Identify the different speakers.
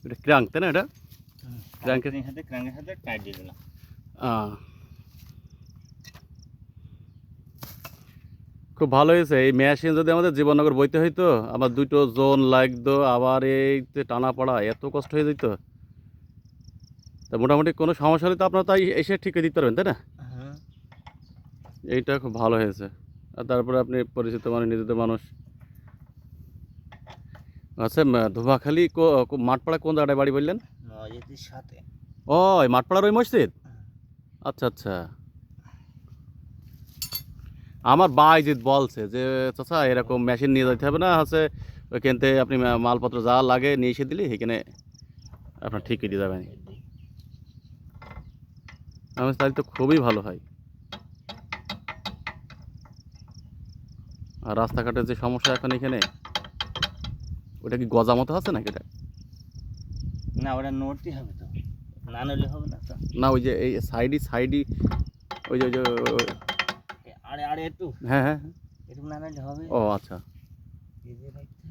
Speaker 1: এটা ক্র্যাঙ্ক তাই না? এটা ক্র্যাঙ্কের
Speaker 2: সাথে টাইট দিয়ে দিলাম।
Speaker 1: খুব ভালো হয়েছে। এই মেশিন যদি আমাদের জীবননগর বইতে হইতো, আমার দুটো জোন লাগতো, আবার এই যে টানা পড়া এত কষ্ট হয়ে যেত। তা মোটামুটি কোনো সমস্যা হলে তো আপনারা তাই এসে ঠিক করে দিতে পারবেন তাই না?
Speaker 2: হ্যাঁ,
Speaker 1: এইটা খুব ভালো হয়েছে। আর তারপরে আপনি পরিচিত মানুষ, নিজেদের মানুষ। আচ্ছা, ধোবাখালী মাঠপাড়া কোন জায়গায় বাড়ি বললেন?
Speaker 2: মসজিদের সাথে।
Speaker 1: ও, এই মাঠপাড়ার ওই মসজিদ। আচ্ছা আচ্ছা। আমার বাইজিৎ বলছে যে চাচা এরকম মেশিন নিয়ে যেতে হবে না, হচ্ছে ওইখান থেকে আপনি মালপত্র যা লাগে নিয়ে এসে দিলে এখানে আপনার ঠিক দিয়ে যাবেন। আমি তাহলে তো খুবই ভালো হয়। আর রাস্তাঘাটের যে সমস্যা এখন এখানে, ওটা কি গজা মতো আছে নাকি এটা?
Speaker 2: না, ওটা নড়তে হবে তো, না নড়লে হবে না তো।
Speaker 1: না, ওই যে এই সাইডি ওই যে
Speaker 2: আরে একটু,
Speaker 1: হ্যাঁ হ্যাঁ।
Speaker 2: একটু না নড়লে হবে।
Speaker 1: ও আচ্ছা।
Speaker 2: এই যে রাখতে